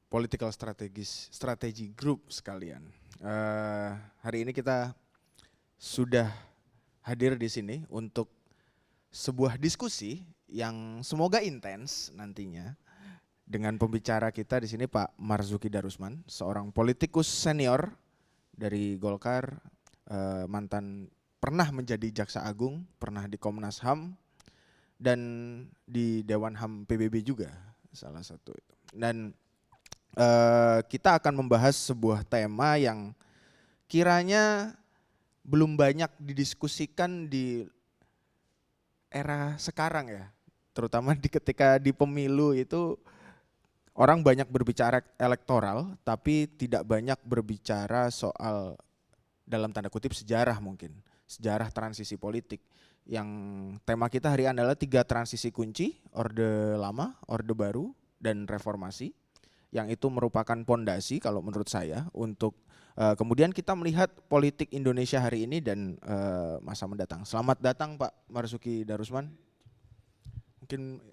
Political Strategy Group sekalian. Hari ini kita sudah hadir di sini untuk sebuah diskusi yang semoga intens nantinya dengan pembicara kita di sini Pak Marzuki Darusman, seorang politikus senior dari Golkar, mantan pernah menjadi Jaksa Agung, pernah di Komnas HAM dan di Dewan HAM PBB juga salah satu itu. Dan kita akan membahas sebuah tema yang kiranya belum banyak didiskusikan di era sekarang ya, terutama ketika di pemilu itu orang banyak berbicara elektoral tapi tidak banyak berbicara soal dalam tanda kutip sejarah mungkin, sejarah transisi politik. Yang tema kita hari ini adalah 3 transisi kunci, Orde Lama, Orde Baru, dan Reformasi. Yang itu merupakan pondasi kalau menurut saya untuk kemudian kita melihat politik Indonesia hari ini dan masa mendatang. Selamat datang Pak Marzuki Darusman. Mungkin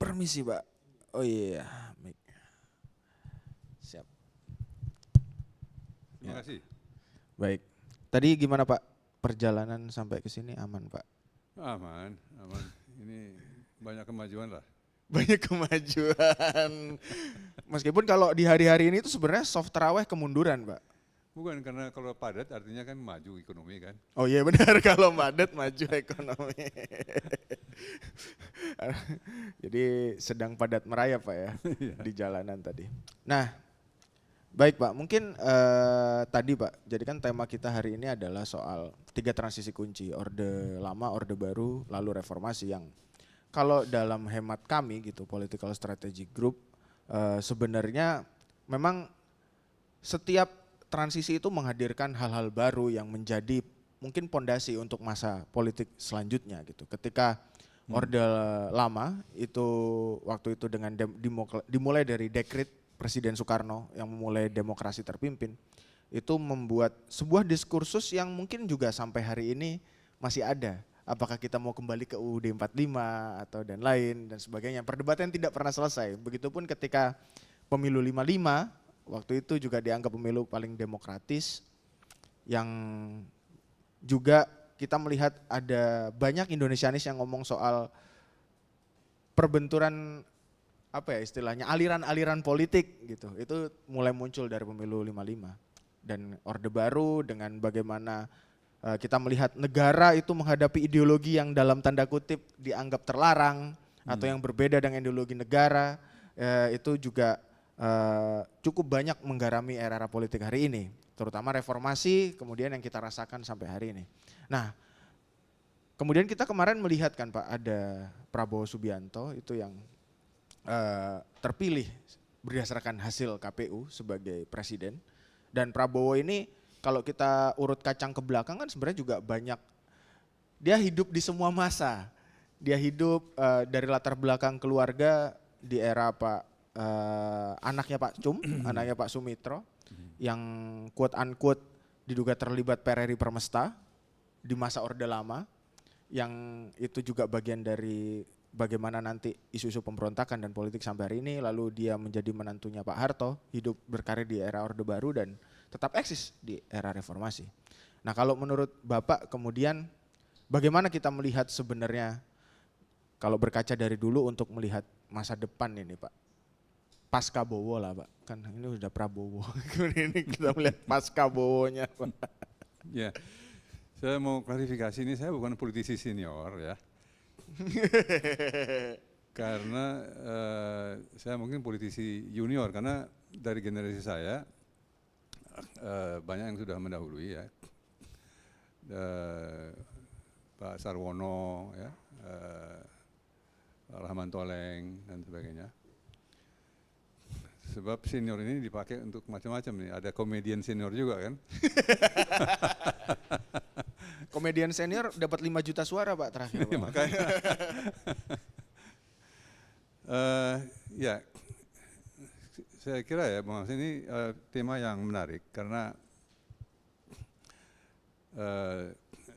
permisi Pak. Oh iya, siap. Terima kasih. Baik. Tadi gimana Pak perjalanan sampai ke sini, aman Pak? Aman. Ini banyak kemajuan lah. Banyak kemajuan. Meskipun kalau di hari-hari ini itu sebenarnya soft taraweh kemunduran Pak. Bukan, karena kalau padat artinya kan maju ekonomi kan. Oh iya benar, kalau padat maju ekonomi. Jadi sedang padat merayap Pak ya di jalanan tadi. Nah, baik Pak, mungkin tadi Pak, jadi kan tema kita hari ini adalah soal 3 transisi kunci, Orde Lama, Orde Baru, lalu Reformasi, yang kalau dalam hemat kami gitu, Political Strategy Group, sebenarnya memang setiap transisi itu menghadirkan hal-hal baru yang menjadi mungkin pondasi untuk masa politik selanjutnya gitu. Ketika Orde Lama itu waktu itu dengan dimulai dari dekret Presiden Soekarno yang memulai demokrasi terpimpin, itu membuat sebuah diskursus yang mungkin juga sampai hari ini masih ada. Apakah kita mau kembali ke UUD 45 atau dan lain dan sebagainya. Perdebatan tidak pernah selesai. Begitupun ketika pemilu 55, waktu itu juga dianggap pemilu paling demokratis, yang juga kita melihat ada banyak Indonesianis yang ngomong soal perbenturan apa ya istilahnya, aliran-aliran politik gitu. Itu mulai muncul dari pemilu 55. Dan Orde Baru dengan bagaimana kita melihat negara itu menghadapi ideologi yang dalam tanda kutip dianggap terlarang atau yang berbeda dengan ideologi negara, itu juga cukup banyak menggarami era-era politik hari ini, terutama reformasi kemudian yang kita rasakan sampai hari ini. Nah, kemudian kita kemarin melihat kan Pak, ada Prabowo Subianto itu yang terpilih berdasarkan hasil KPU sebagai presiden, dan Prabowo ini kalau kita urut kacang ke belakang kan sebenarnya juga banyak, dia hidup di semua masa. Dia hidup dari latar belakang keluarga di era anaknya Pak Cum, anaknya Pak Sumitro, yang quote unquote diduga terlibat PRRI Permesta di masa Orde Lama, yang itu juga bagian dari bagaimana nanti isu-isu pemberontakan dan politik sampai hari ini. Lalu dia menjadi menantunya Pak Harto, hidup berkarir di era Orde Baru dan tetap eksis di era reformasi. Nah, kalau menurut Bapak kemudian bagaimana kita melihat sebenarnya kalau berkaca dari dulu untuk melihat masa depan ini Pak? Pasca Bowo lah Pak, kan ini udah Prabowo. Kemudian ini kita melihat pasca Bowonya Pak. Ya, saya mau klarifikasi, ini saya bukan politisi senior ya. Karena saya mungkin politisi junior, karena dari generasi saya banyak yang sudah mendahului ya. Pak Sarwono, ya, Pak Rahman Toleng dan sebagainya. Sebab senior ini dipakai untuk macam-macam nih. Ada komedian senior juga kan. Komedian senior dapat 5 juta suara Pak terakhir Pak. Makanya. Ya, saya kira ya Bang Mas, ini tema yang menarik karena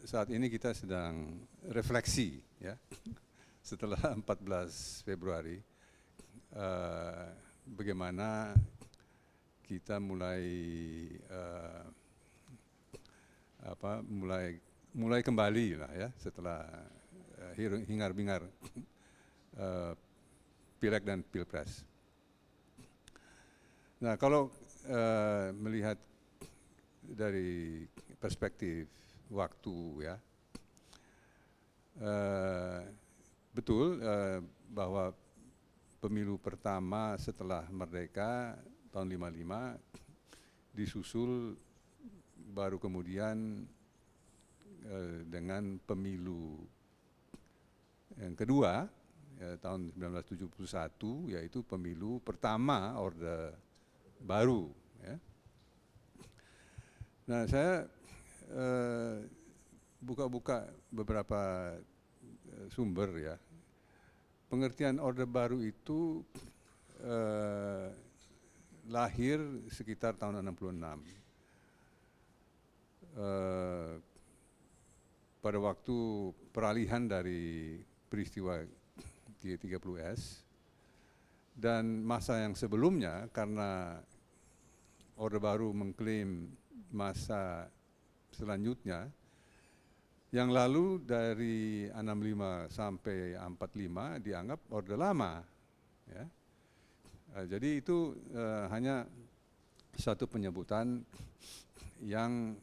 saat ini kita sedang refleksi ya setelah 14 Februari bagaimana kita mulai mulai kembali lah ya setelah hingar-bingar Pileg dan Pilpres. Nah, kalau melihat dari perspektif waktu ya, betul bahwa pemilu pertama setelah merdeka tahun 55 disusul baru kemudian dengan pemilu yang kedua ya, tahun 1971, yaitu pemilu pertama Orde Baru. Ya. Nah, saya buka-buka beberapa sumber ya. Pengertian Orde Baru itu lahir sekitar tahun 66. Pada waktu peralihan dari peristiwa G30S dan masa yang sebelumnya, karena Orde Baru mengklaim masa selanjutnya yang lalu dari 65 sampai 45 dianggap Orde Lama. Ya. Jadi itu hanya satu penyebutan yang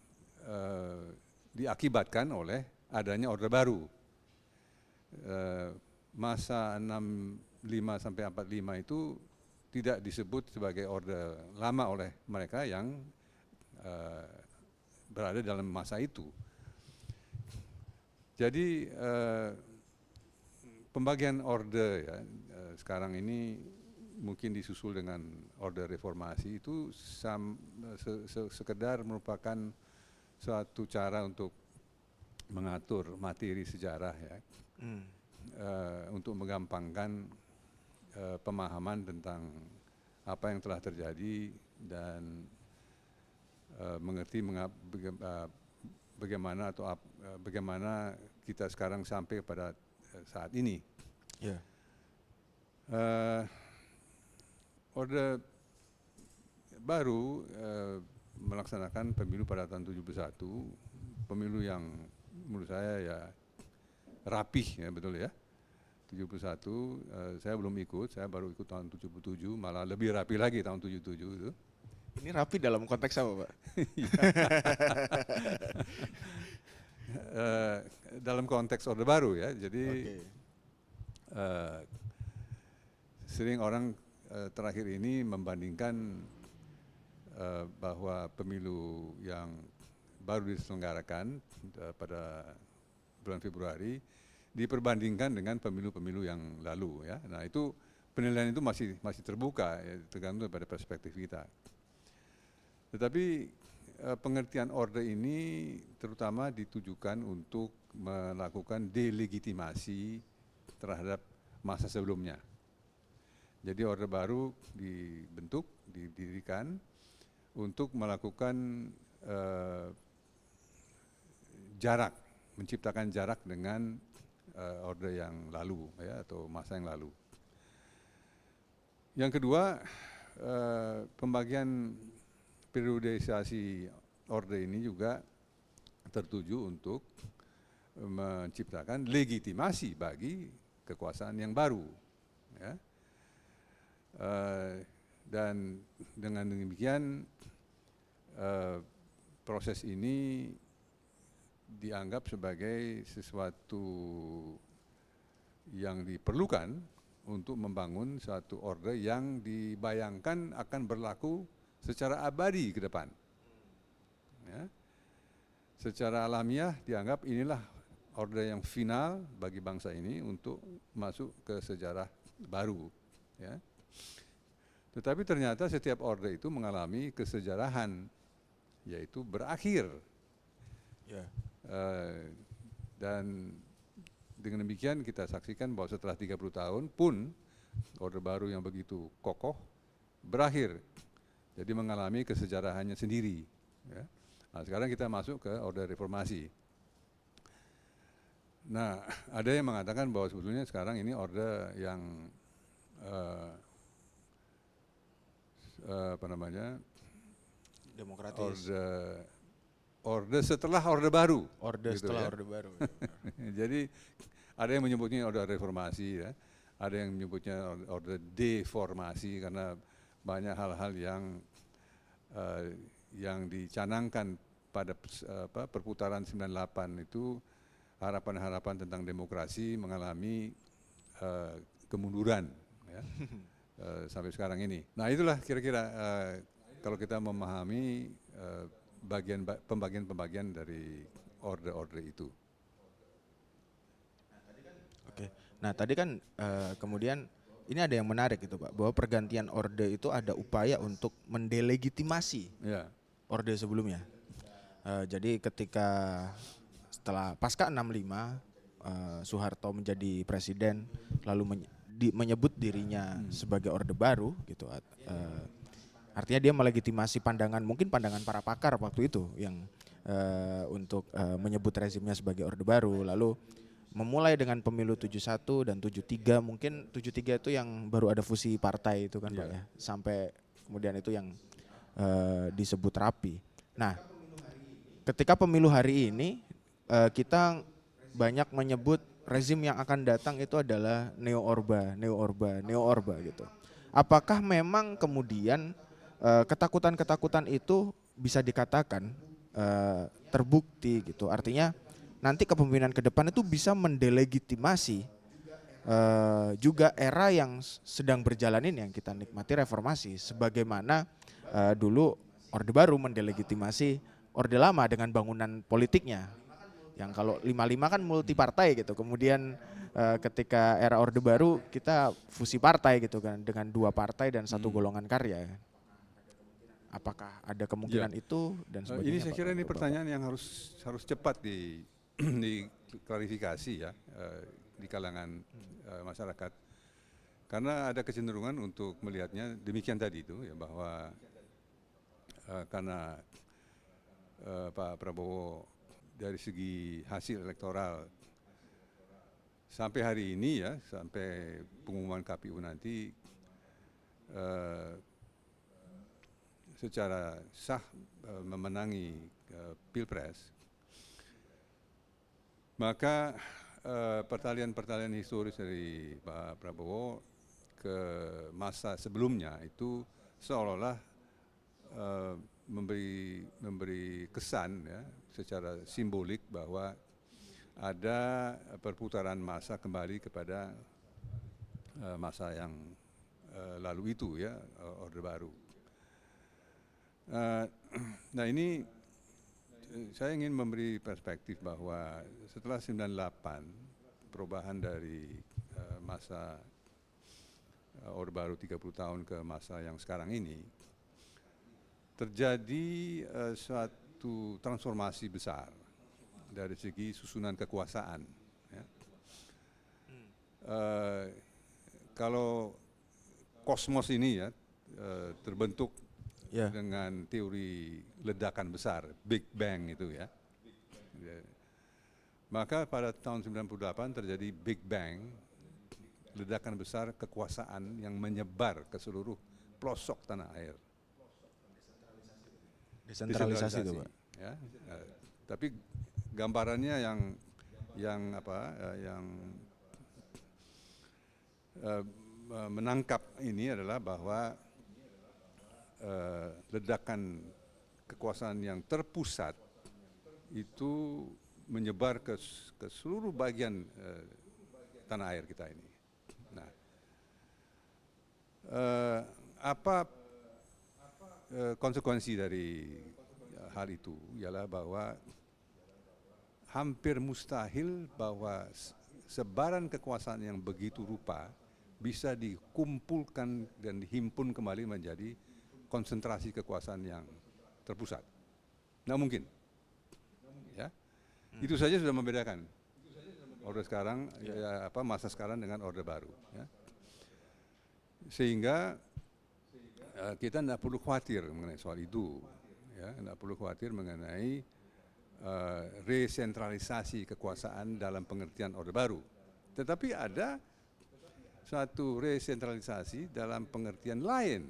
diakibatkan oleh adanya Orde Baru. Masa 65 sampai 45 itu tidak disebut sebagai Orde Lama oleh mereka yang berada dalam masa itu. Jadi pembagian orde ya sekarang ini mungkin disusul dengan orde reformasi itu sekedar merupakan suatu cara untuk mengatur materi sejarah ya, untuk menggampangkan pemahaman tentang apa yang telah terjadi dan mengerti bagaimana bagaimana kita sekarang sampai pada saat ini. Yeah. Orde Baru melaksanakan pemilu pada tahun 71, pemilu yang menurut saya ya rapih ya, betul ya. 71 saya belum ikut, saya baru ikut tahun 77, malah lebih rapi lagi tahun 77 itu. Ini rapi dalam konteks apa, Pak? Dalam konteks Orde Baru ya, jadi sering orang terakhir ini membandingkan bahwa pemilu yang baru diselenggarakan pada bulan Februari diperbandingkan dengan pemilu-pemilu yang lalu ya. Nah, itu penilaian itu masih terbuka ya, tergantung pada perspektif kita. Tetapi pengertian orde ini terutama ditujukan untuk melakukan delegitimasi terhadap masa sebelumnya. Jadi Orde Baru dibentuk, didirikan untuk melakukan jarak, menciptakan jarak dengan orde yang lalu ya, atau masa yang lalu. Yang kedua, pembagian periodisasi orde ini juga tertuju untuk menciptakan legitimasi bagi kekuasaan yang baru. Ya. Dan dengan demikian proses ini dianggap sebagai sesuatu yang diperlukan untuk membangun suatu orde yang dibayangkan akan berlaku secara abadi ke depan. Ya. Secara alamiah dianggap inilah orde yang final bagi bangsa ini untuk masuk ke sejarah baru. Ya. Tetapi ternyata setiap orde itu mengalami kesejarahan, yaitu berakhir. Yeah. Dan dengan demikian kita saksikan bahwa setelah 30 tahun pun Orde Baru yang begitu kokoh berakhir. Jadi mengalami kesejarahannya sendiri. Ya. Nah, sekarang kita masuk ke Orde Reformasi. Nah, ada yang mengatakan bahwa sebetulnya sekarang ini orde yang apa namanya, Demokratis. orde setelah orde baru. Orde gitu setelah ya. orde baru. Jadi ada yang menyebutnya orde reformasi ya, ada yang menyebutnya orde deformasi karena banyak hal-hal yang dicanangkan pada perputaran 98 itu, harapan-harapan tentang demokrasi mengalami kemunduran ya, sampai sekarang ini. Nah itulah kira-kira kalau kita memahami pembagian-pembagian dari orde-orde itu. Oke. Nah tadi kan kemudian ini ada yang menarik itu Pak, bahwa pergantian orde itu ada upaya untuk mendelegitimasi Ya, orde sebelumnya. Jadi ketika setelah pasca 65 Soeharto menjadi presiden lalu menyebut dirinya sebagai orde baru gitu. Artinya dia melegitimasi pandangan, mungkin pandangan para pakar waktu itu yang untuk menyebut rezimnya sebagai orde baru. Lalu memulai dengan pemilu 71 dan 73, mungkin 73 itu yang baru ada fusi partai itu kan Pak ya. Sampai kemudian itu yang disebut rapi. Nah, ketika pemilu hari ini kita banyak menyebut rezim yang akan datang itu adalah neo-orba gitu. Apakah memang kemudian ketakutan-ketakutan itu bisa dikatakan terbukti gitu? Artinya nanti kepemimpinan ke depan itu bisa mendelegitimasi juga era yang sedang berjalan ini yang kita nikmati, reformasi, sebagaimana dulu Orde Baru mendelegitimasi Orde Lama dengan bangunan politiknya. Yang kalau 55 kan multi partai gitu. Kemudian ketika era Orde Baru kita fusi partai gitu kan dengan 2 partai dan 1 golongan karya. Apakah ada kemungkinan itu dan sebagainya? ini saya kira ini Bapak? pertanyaan yang harus cepat diklarifikasi ya di kalangan masyarakat. Karena ada kecenderungan untuk melihatnya demikian tadi itu ya, bahwa karena Pak Prabowo dari segi hasil elektoral sampai hari ini ya, sampai pengumuman KPU nanti secara sah memenangi Pilpres, maka pertalian-pertalian historis dari Pak Prabowo ke masa sebelumnya itu seolah-olah memberi kesan ya, secara simbolik bahwa ada perputaran masa kembali kepada masa yang lalu itu ya, Orde Baru. Nah ini saya ingin memberi perspektif bahwa setelah 98 perubahan dari masa Orde Baru 30 tahun ke masa yang sekarang ini, terjadi suatu transformasi besar dari segi susunan kekuasaan. Ya. Kalau kosmos ini ya terbentuk dengan teori ledakan besar, Big Bang itu ya. Maka pada tahun 98 terjadi Big Bang, ledakan besar kekuasaan yang menyebar ke seluruh pelosok tanah air. Desentralisasi itu Pak. Ya, tapi gambarannya yang menangkap ini adalah bahwa ledakan kekuasaan yang terpusat itu menyebar ke seluruh bagian tanah air kita ini. Nah, apa konsekuensi dari hal itu ialah bahwa hampir mustahil bahwa sebaran kekuasaan yang begitu rupa bisa dikumpulkan dan dihimpun kembali menjadi konsentrasi kekuasaan yang terpusat. Nggak mungkin. Ya. Itu saja sudah membedakan Orde sekarang, ya, masa sekarang dengan Orde Baru. Ya. Sehingga kita tidak perlu khawatir mengenai soal itu, ya, tidak perlu khawatir mengenai resentralisasi kekuasaan dalam pengertian Orde Baru. Tetapi ada satu resentralisasi dalam pengertian lain,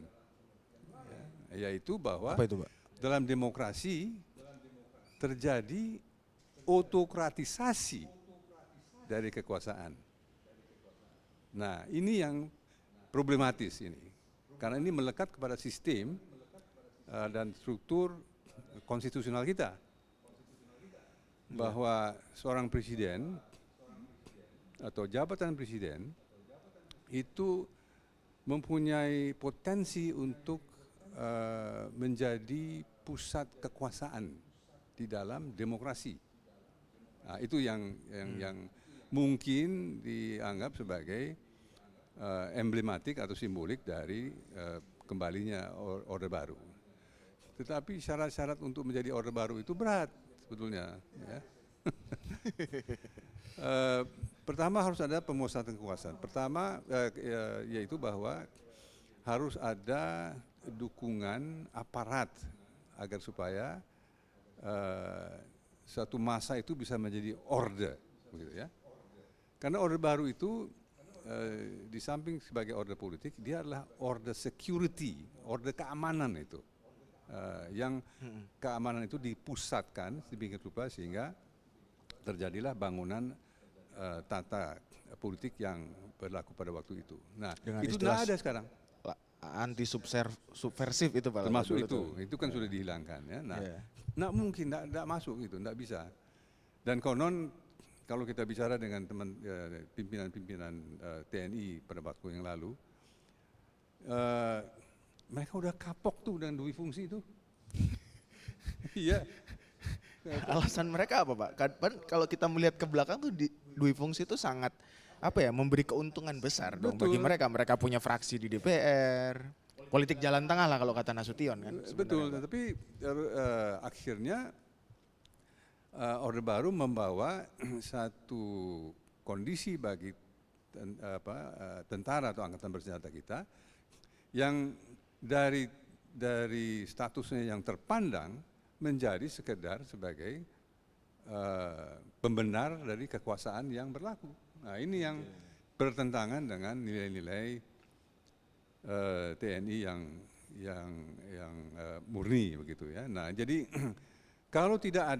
yaitu bahwa Apa itu, Pak? dalam demokrasi terjadi autokratisasi dari kekuasaan. Nah, ini yang problematis ini, karena ini melekat kepada sistem dan struktur konstitusional kita, bahwa seorang presiden atau jabatan presiden itu mempunyai potensi untuk menjadi pusat kekuasaan di dalam demokrasi. Nah, itu yang mungkin dianggap sebagai emblematik atau simbolik dari kembalinya Orde Baru. Tetapi syarat-syarat untuk menjadi Orde Baru itu berat sebetulnya. Ya. Pertama harus ada pemusatan kekuasaan. Pertama yaitu bahwa harus ada dukungan aparat agar supaya suatu masa itu bisa menjadi orde, begitu ya. Karena Orde Baru itu di samping sebagai orde politik, dia adalah orde security, orde keamanan itu. Yang keamanan itu dipusatkan sedemikian rupa sehingga terjadilah bangunan tata politik yang berlaku pada waktu itu. Nah, Dengan itu istilah tidak ada sekarang. Anti subversif itu, Pak. Termasuk itu kan sudah dihilangkan ya. Nah, nggak mungkin, nggak masuk itu, nggak bisa. Dan konon kalau kita bicara dengan teman pimpinan-pimpinan TNI pada waktu yang lalu, mereka udah kapok tuh dengan dui fungsi itu. Iya. Alasan mereka apa, Pak? Kan kalau kita melihat ke belakang tuh dui fungsi itu sangat memberi keuntungan besar dong bagi mereka. Mereka punya fraksi di DPR, politik jalan tengah lah kalau kata Nasution kan. Betul, tapi akhirnya Orde Baru membawa satu kondisi bagi tentara atau angkatan bersenjata kita yang dari statusnya yang terpandang menjadi sekedar sebagai pembenar dari kekuasaan yang berlaku. Nah, ini yang bertentangan dengan nilai-nilai TNI yang murni begitu ya. Nah, jadi kalau tidak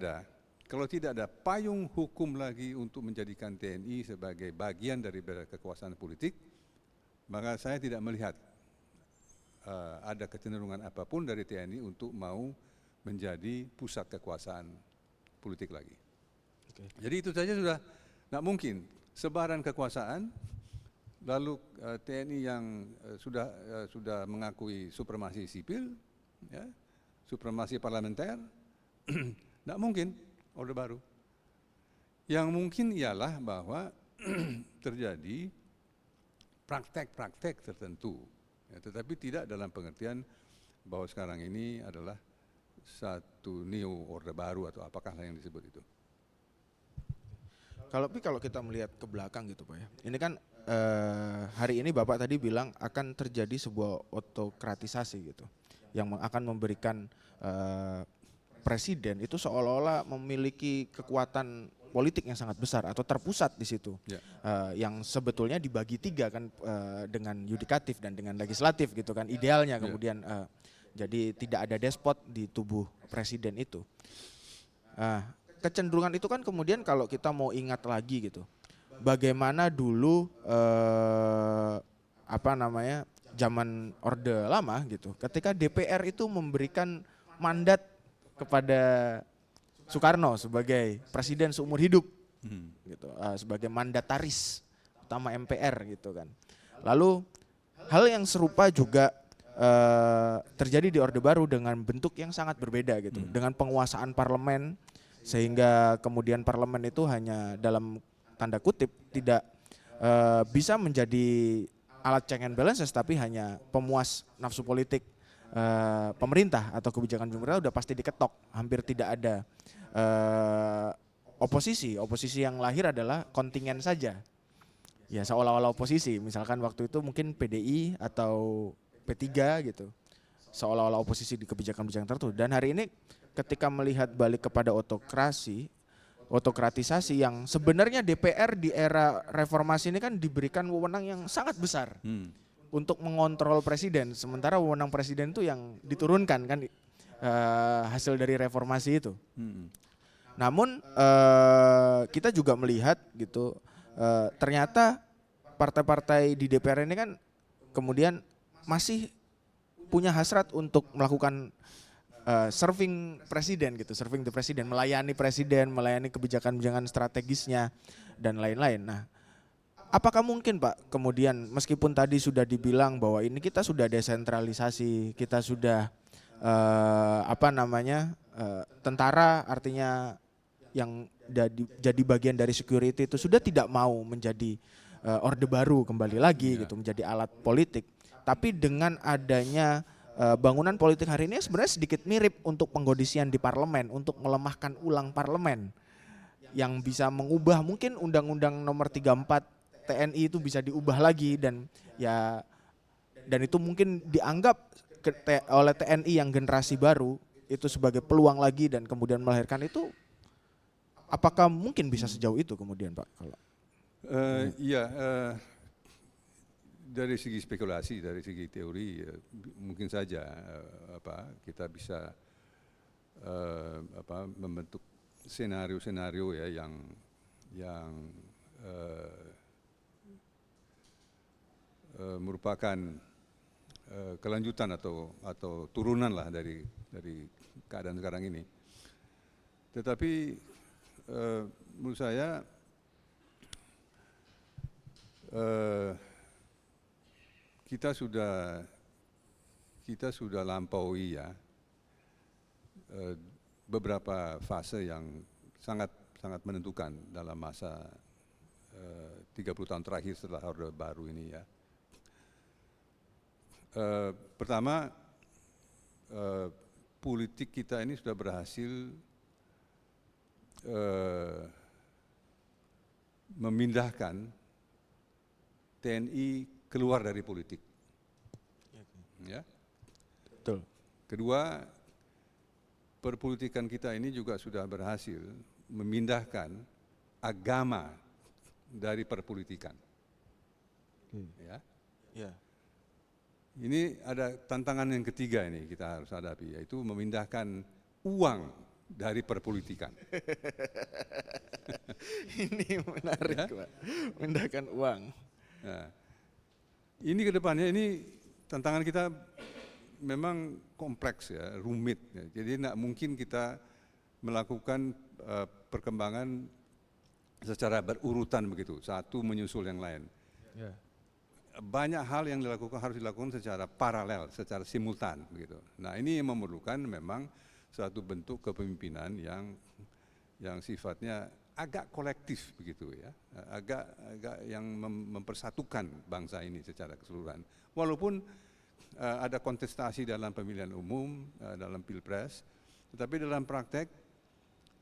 ada payung hukum lagi untuk menjadikan TNI sebagai bagian dari kekuasaan politik, maka saya tidak melihat ada kecenderungan apapun dari TNI untuk mau menjadi pusat kekuasaan politik lagi. Okay. Jadi itu saja sudah tidak mungkin. Sebaran kekuasaan, lalu TNI yang sudah mengakui supremasi sipil, ya, supremasi parlementer, tidak mungkin Orde Baru. Yang mungkin ialah bahwa terjadi praktek-praktek tertentu, ya, tetapi tidak dalam pengertian bahwa sekarang ini adalah satu neo Orde Baru atau apakah yang disebut itu. Kalau kita melihat ke belakang gitu, Pak ya. Ini kan hari ini Bapak tadi bilang akan terjadi sebuah autokratisasi gitu, yang akan memberikan presiden itu seolah-olah memiliki kekuatan politik yang sangat besar atau terpusat di situ, yang sebetulnya dibagi tiga kan, dengan yudikatif dan dengan legislatif gitu kan, idealnya kemudian jadi tidak ada despot di tubuh presiden itu. Kecenderungan itu kan kemudian kalau kita mau ingat lagi gitu, bagaimana dulu zaman Orde Lama gitu, ketika DPR itu memberikan mandat kepada Soekarno sebagai presiden seumur hidup, gitu, sebagai mandataris utama MPR gitu kan. Lalu hal yang serupa juga terjadi di Orde Baru dengan bentuk yang sangat berbeda gitu, dengan penguasaan parlemen, sehingga kemudian parlemen itu hanya dalam tanda kutip tidak bisa menjadi alat check and balances, tapi hanya pemuas nafsu politik pemerintah atau kebijakan pemerintah udah pasti diketok, hampir tidak ada oposisi yang lahir adalah kontingen saja, ya seolah-olah oposisi, misalkan waktu itu mungkin PDI atau P3 gitu, seolah-olah oposisi di kebijakan-kebijakan tertentu. Dan hari ini ketika melihat balik kepada autokratisasi yang sebenarnya DPR di era reformasi ini kan diberikan wewenang yang sangat besar untuk mengontrol presiden, sementara wewenang presiden itu yang diturunkan kan hasil dari reformasi itu. Namun kita juga melihat gitu ternyata partai-partai di DPR ini kan kemudian masih punya hasrat untuk melakukan serving presiden gitu, serving the presiden, melayani kebijakan-kebijakan strategisnya dan lain-lain. Nah, apakah mungkin Pak kemudian meskipun tadi sudah dibilang bahwa ini kita sudah desentralisasi, kita sudah tentara artinya yang jadi bagian dari security itu sudah tidak mau menjadi orde baru kembali lagi gitu, menjadi alat politik. Tapi dengan adanya bangunan politik hari ini sebenarnya sedikit mirip untuk pengkondisian di parlemen, untuk melemahkan ulang parlemen yang bisa mengubah mungkin Undang-Undang Nomor 34 TNI itu bisa diubah lagi dan itu mungkin dianggap oleh TNI yang generasi baru itu sebagai peluang lagi dan kemudian melahirkan itu. Apakah mungkin bisa sejauh itu kemudian Pak? Kalau dari segi spekulasi, dari segi teori, mungkin saja kita bisa membentuk senario-senario ya yang merupakan kelanjutan atau turunan lah dari keadaan sekarang ini. Tetapi menurut saya kita sudah lampaui ya beberapa fase yang sangat menentukan dalam masa 30 tahun terakhir setelah Orde Baru ini ya. Pertama, politik kita ini sudah berhasil memindahkan TNI keluar dari politik. Ya. Betul. Kedua, perpolitikan kita ini juga sudah berhasil memindahkan agama dari perpolitikan. Ya. Ya. Ini ada tantangan yang ketiga ini kita harus hadapi, yaitu memindahkan uang dari perpolitikan. Ini menarik ya? Pak, memindahkan uang. Nah, ini ke depannya ini tantangan kita memang kompleks ya, rumit ya. Jadi tidak mungkin kita melakukan perkembangan secara berurutan begitu, satu menyusul yang lain. Ya. Banyak hal yang harus dilakukan secara paralel, secara simultan begitu. Nah, ini memerlukan memang suatu bentuk kepemimpinan yang sifatnya agak kolektif begitu ya, agak yang mempersatukan bangsa ini secara keseluruhan. Walaupun ada kontestasi dalam pemilihan umum, dalam pilpres, tetapi dalam praktek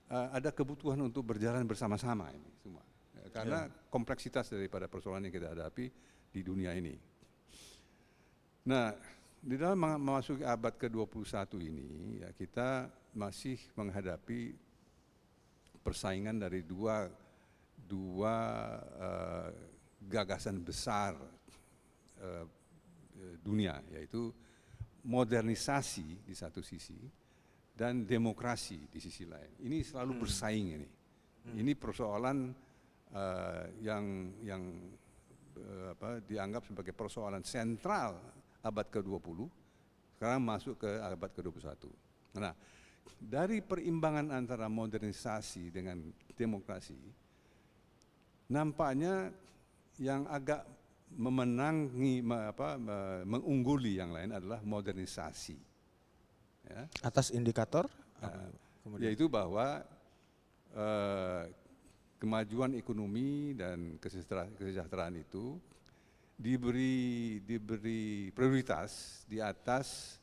ada kebutuhan untuk berjalan bersama-sama ini semua. Karena kompleksitas daripada persoalan yang kita hadapi di dunia ini. Nah, di dalam memasuki abad ke-21 ini, ya, kita masih menghadapi persaingan dari dua gagasan besar dunia, yaitu modernisasi di satu sisi dan demokrasi di sisi lain. Ini selalu bersaing ini. Ini persoalan yang dianggap sebagai persoalan sentral abad ke-20, sekarang masuk ke abad ke-21. Nah, dari perimbangan antara modernisasi dengan demokrasi, nampaknya yang agak mengungguli yang lain adalah modernisasi. Ya. Atas indikator? Yaitu bahwa kemajuan ekonomi dan kesejahteraan itu diberi prioritas di atas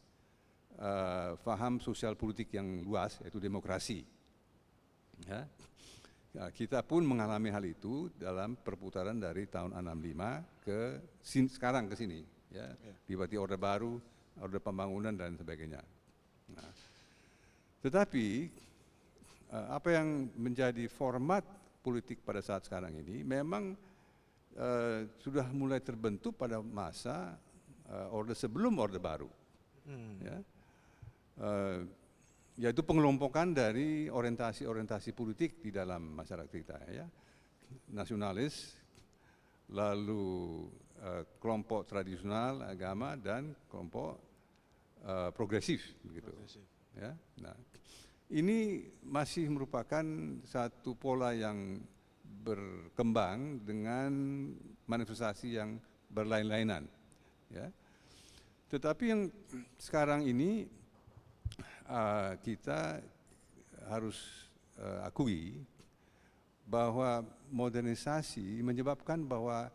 paham sosial politik yang luas, yaitu demokrasi. Ya. Ya, kita pun mengalami hal itu dalam perputaran dari tahun 65 sekarang ke sini, ya. Dibuat Orde Baru, Orde Pembangunan dan sebagainya. Nah, tetapi apa yang menjadi format politik pada saat sekarang ini memang sudah mulai terbentuk pada masa orde sebelum orde baru, ya. Yaitu pengelompokan dari orientasi politik di dalam masyarakat kita, ya. Nasionalis, lalu kelompok tradisional agama dan kelompok progresif, begitu. Ya. Nah, ini masih merupakan satu pola yang berkembang dengan manifestasi yang berlain-lainan, ya. Tetapi yang sekarang ini kita harus akui bahwa modernisasi menyebabkan bahwa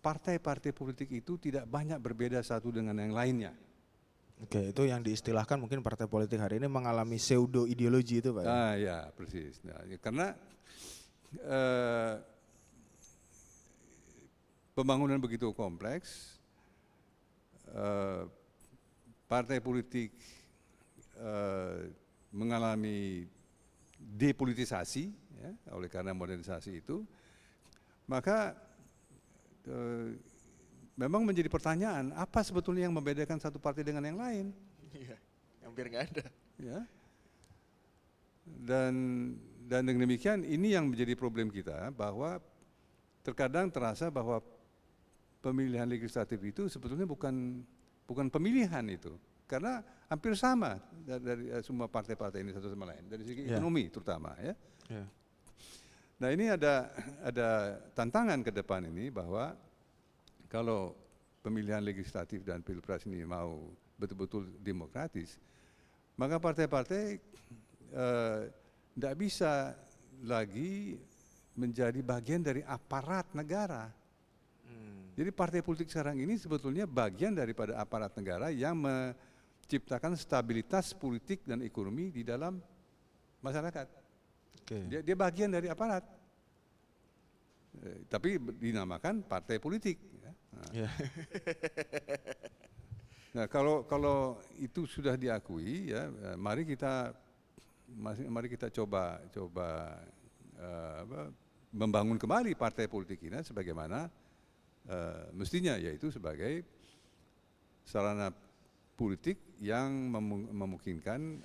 partai-partai politik itu tidak banyak berbeda satu dengan yang lainnya. Oke, itu yang diistilahkan mungkin partai politik hari ini mengalami pseudo ideologi itu, Pak. Ya, persis. Nah, ya, karena pembangunan begitu kompleks, partai politik mengalami depolitisasi, ya, oleh karena modernisasi itu, maka memang menjadi pertanyaan apa sebetulnya yang membedakan satu partai dengan yang lain? Iya, hampir nggak ada. Ya. Dan dengan demikian ini yang menjadi problem kita, bahwa terkadang terasa bahwa pemilihan legislatif itu sebetulnya bukan pemilihan itu, karena hampir sama dari semua partai-partai ini satu sama lain dari segi ekonomi terutama, ya. Nah, ini ada tantangan ke depan ini, bahwa kalau pemilihan legislatif dan pilpres ini mau betul-betul demokratis, maka partai-partai tidak bisa lagi menjadi bagian dari aparat negara. Jadi partai politik sekarang ini sebetulnya bagian daripada aparat negara yang menciptakan stabilitas politik dan ekonomi di dalam masyarakat. Dia bagian dari aparat, tapi dinamakan partai politik. Nah, kalau itu sudah diakui, ya, mari kita coba membangun kembali partai politik ini sebagaimana mestinya, yaitu sebagai sarana politik yang memungkinkan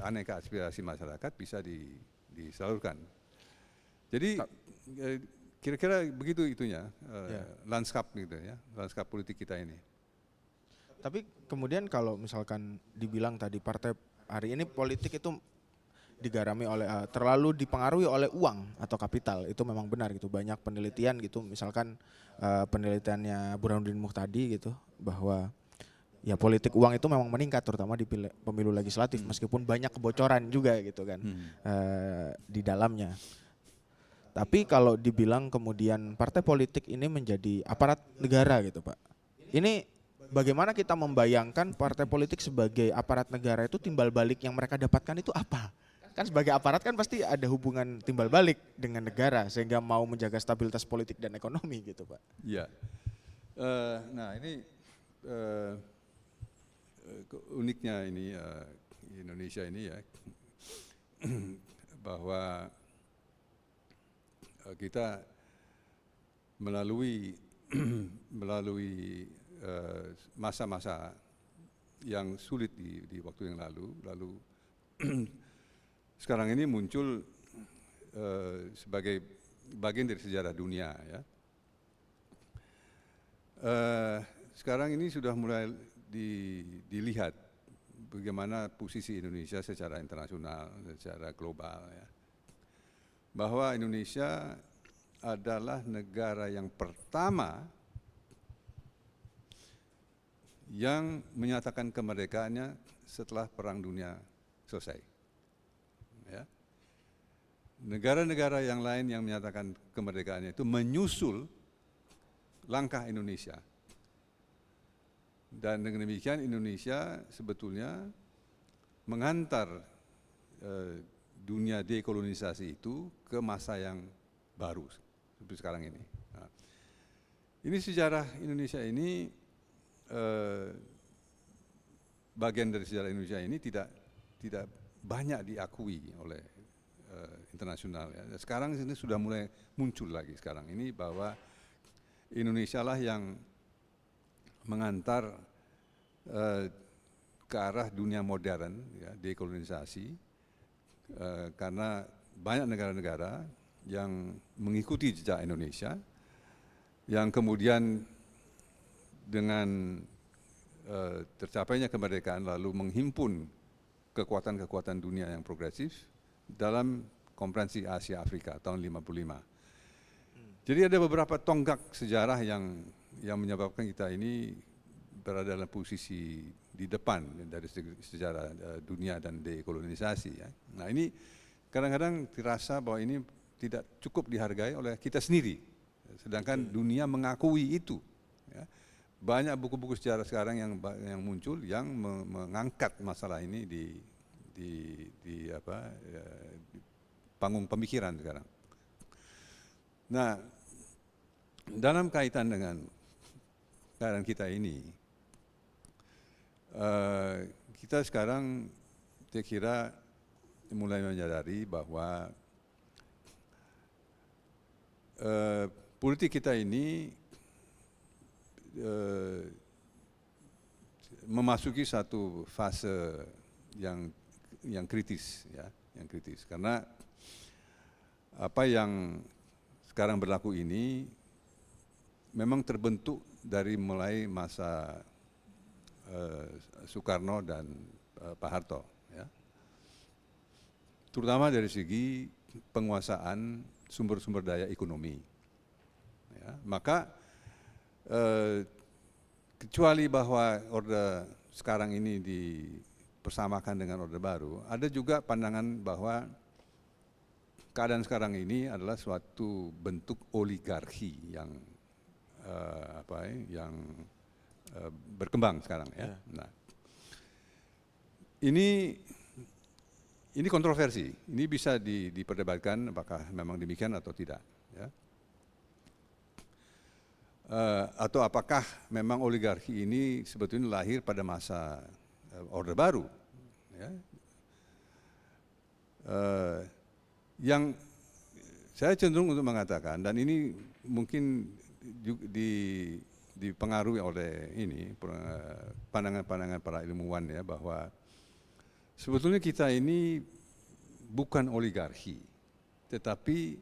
aneka aspirasi masyarakat bisa disalurkan. Jadi kira-kira begitu itunya, lanskap gitu, ya, lanskap politik kita ini. Tapi kemudian kalau misalkan dibilang tadi partai hari ini politik itu digarami oleh terlalu dipengaruhi oleh uang atau kapital, itu memang benar gitu. Banyak penelitian gitu, misalkan penelitiannya Burhanuddin Muhtadi gitu, bahwa ya politik uang itu memang meningkat terutama di pemilu legislatif, meskipun banyak kebocoran juga gitu kan di dalamnya. Tapi kalau dibilang kemudian partai politik ini menjadi aparat negara gitu, Pak, ini bagaimana kita membayangkan partai politik sebagai aparat negara itu timbal balik yang mereka dapatkan itu apa? Kan sebagai aparat kan pasti ada hubungan timbal balik dengan negara sehingga mau menjaga stabilitas politik dan ekonomi gitu, Pak. Iya. Nah, ini uniknya ini Indonesia ini, ya, bahwa kita melalui masa-masa yang sulit di waktu yang lalu sekarang ini muncul sebagai bagian dari sejarah dunia, ya. Sekarang ini sudah mulai dilihat bagaimana posisi Indonesia secara internasional, secara global, ya. Bahwa Indonesia adalah negara yang pertama yang menyatakan kemerdekaannya setelah Perang Dunia selesai. Ya. Negara-negara yang lain yang menyatakan kemerdekaannya itu menyusul langkah Indonesia. Dan dengan demikian Indonesia sebetulnya mengantar dunia dekolonisasi itu ke masa yang baru seperti sekarang ini. Nah, ini sejarah Indonesia ini, bagian dari sejarah Indonesia ini tidak banyak diakui oleh internasional, ya. Sekarang ini sudah mulai muncul lagi sekarang ini bahwa Indonesia lah yang mengantar ke arah dunia modern, ya, dekolonisasi, karena banyak negara-negara yang mengikuti jejak Indonesia, yang kemudian dengan tercapainya kemerdekaan lalu menghimpun kekuatan-kekuatan dunia yang progresif dalam Konferensi Asia Afrika tahun 55. Jadi ada beberapa tonggak sejarah yang menyebabkan kita ini berada dalam posisi di depan dari sejarah dunia dan dekolonisasi. Ya. Nah ini kadang-kadang dirasa bahwa ini tidak cukup dihargai oleh kita sendiri, sedangkan dunia mengakui itu. Ya. Banyak buku-buku sejarah sekarang yang muncul yang mengangkat masalah ini di panggung pemikiran sekarang. Nah, dalam kaitan dengan keadaan kita ini, kita sekarang saya kira mulai menyadari bahwa politik kita ini memasuki satu fase yang kritis, ya, yang kritis. Karena apa yang sekarang berlaku ini memang terbentuk dari mulai masa Soekarno dan Pak Harto, ya. Terutama dari segi penguasaan sumber-sumber daya ekonomi. Ya, maka kecuali bahwa orde sekarang ini dipersamakan dengan orde baru, ada juga pandangan bahwa keadaan sekarang ini adalah suatu bentuk oligarki yang berkembang sekarang, ya. Nah, ini kontroversi. Ini bisa diperdebatkan apakah memang demikian atau tidak, ya. Atau apakah memang oligarki ini sebetulnya lahir pada masa orde baru, ya. Yang saya cenderung untuk mengatakan, dan ini mungkin dipengaruhi oleh ini pandangan-pandangan para ilmuwan, ya, bahwa sebetulnya kita ini bukan oligarki, tetapi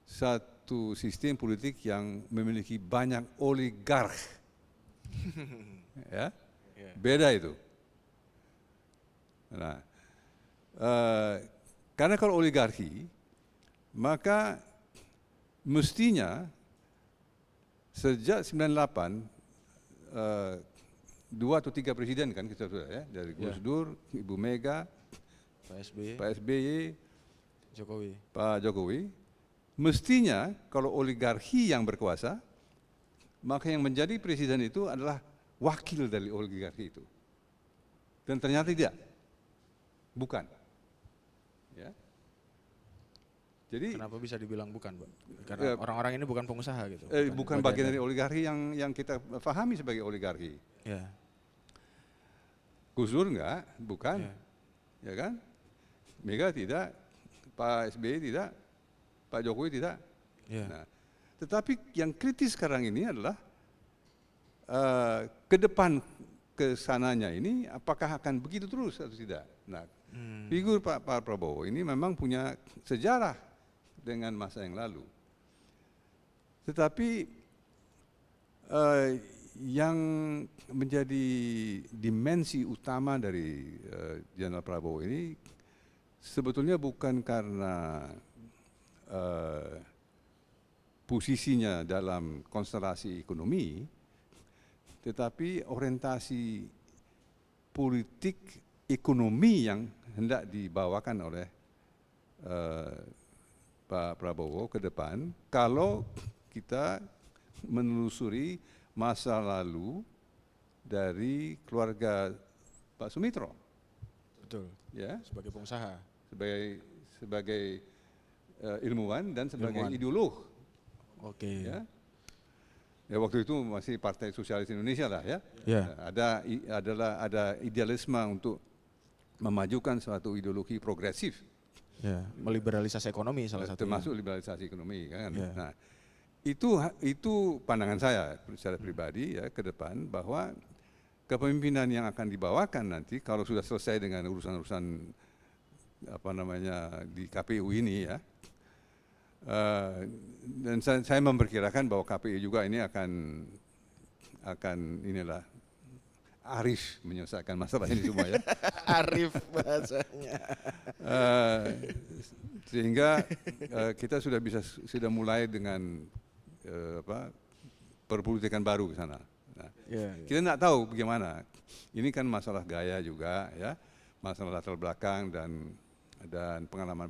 satu sistem politik yang memiliki banyak oligark. Ya, beda itu. Nah, karena kalau oligarki, maka mestinya sejak 98 2 atau 3 presiden kan kita sudah, ya, dari Gus Dur, Ibu Mega, Pak SBY, Pak Jokowi, mestinya kalau oligarki yang berkuasa, maka yang menjadi presiden itu adalah wakil dari oligarki itu. Dan ternyata tidak, bukan. Ya. Jadi kenapa bisa dibilang bukan, Pak? Karena orang-orang ini bukan pengusaha gitu. Bukan bagian dari oligarki yang kita pahami sebagai oligarki. Ya. Gus Dur enggak, bukan. Ya kan? Mega tidak, Pak SBY tidak, Pak Jokowi tidak. Ya. Nah, tetapi yang kritis sekarang ini adalah ke depan ke sananya ini apakah akan begitu terus atau tidak. Nah, figur Pak Prabowo ini memang punya sejarah dengan masa yang lalu. Tetapi yang menjadi dimensi utama dari Jenderal Prabowo ini sebetulnya bukan karena posisinya dalam konstelasi ekonomi, tetapi orientasi politik ekonomi yang hendak dibawakan oleh Pak Prabowo ke depan kalau kita menelusuri masa lalu dari keluarga Pak Sumitro. Betul. Ya, Sebagai pengusaha, sebagai ilmuwan dan sebagai ideolog. Oke. Ya. Ya waktu itu masih Partai Sosialis Indonesia lah, ya. Ya. Ada idealisme untuk memajukan suatu ideologi progresif. Ya, meliberalisasi ekonomi salah satunya. Termasuk liberalisasi ekonomi, kan. Ya. Nah, Itu pandangan saya secara pribadi ya ke depan, bahwa kepemimpinan yang akan dibawakan nanti kalau sudah selesai dengan urusan-urusan di KPU ini ya, dan saya memperkirakan bahwa KPU juga ini akan inilah arif menyelesaikan masalah ini semua ya. Arif bahasanya. Sehingga kita sudah mulai dengan perpolitikan baru ke sana. Nah, kita nggak tahu bagaimana. Ini kan masalah gaya juga ya, masalah latar belakang dan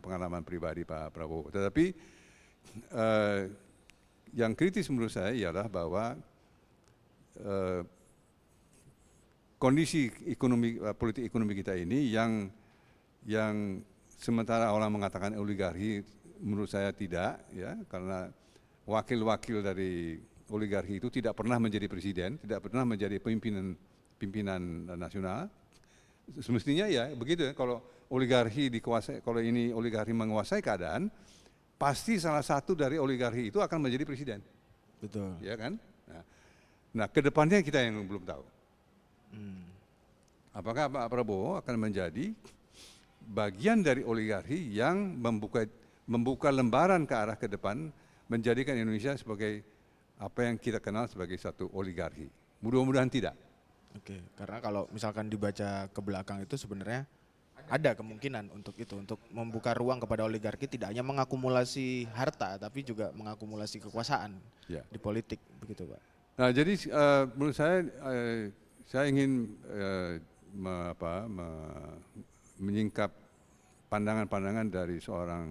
pengalaman pribadi Pak Prabowo. Tetapi yang kritis menurut saya ialah bahwa kondisi politik ekonomi kita ini yang sementara orang mengatakan oligarki, menurut saya tidak ya, karena wakil-wakil dari oligarki itu tidak pernah menjadi presiden, tidak pernah menjadi pimpinan nasional. Semestinya ya begitu ya, kalau oligarki menguasai keadaan, pasti salah satu dari oligarki itu akan menjadi presiden. Betul. Ya kan? Nah, kedepannya kita yang belum tahu. Apakah Pak Prabowo akan menjadi bagian dari oligarki yang membuka lembaran ke arah ke depan, menjadikan Indonesia sebagai apa yang kita kenal sebagai satu oligarki? Mudah-mudahan tidak. Oke, karena kalau misalkan dibaca ke belakang itu sebenarnya ada kemungkinan untuk itu, untuk membuka ruang kepada oligarki tidak hanya mengakumulasi harta, tapi juga mengakumulasi kekuasaan di politik, begitu Pak. Nah, jadi menurut saya ingin menyingkap pandangan-pandangan dari seorang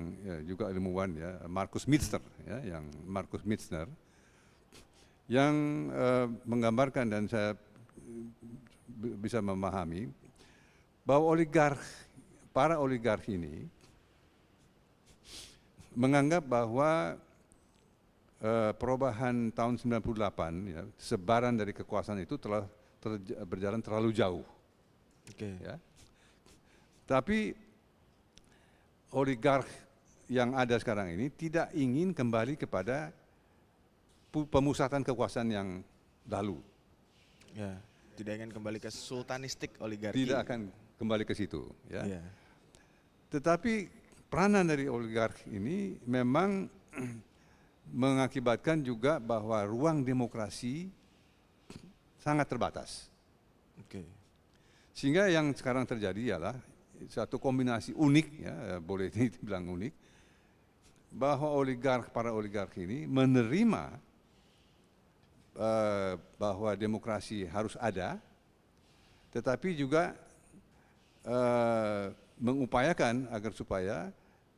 juga ilmuwan ya, Markus Mitzner yang menggambarkan, dan saya bisa memahami bahwa para oligarki ini menganggap bahwa perubahan tahun 98 ya, sebaran dari kekuasaan itu telah berjalan terlalu jauh. Ya. Tapi oligark yang ada sekarang ini tidak ingin kembali kepada pemusatan kekuasaan yang lalu. Ya, tidak ingin kembali ke sultanistik oligarki. Tidak akan kembali ke situ. Ya. Tetapi peranan dari oligark ini memang mengakibatkan juga bahwa ruang demokrasi sangat terbatas. Sehingga yang sekarang terjadi ialah satu kombinasi unik, ya, boleh dibilang unik, bahwa para oligark ini menerima bahwa demokrasi harus ada, tetapi juga mengupayakan agar supaya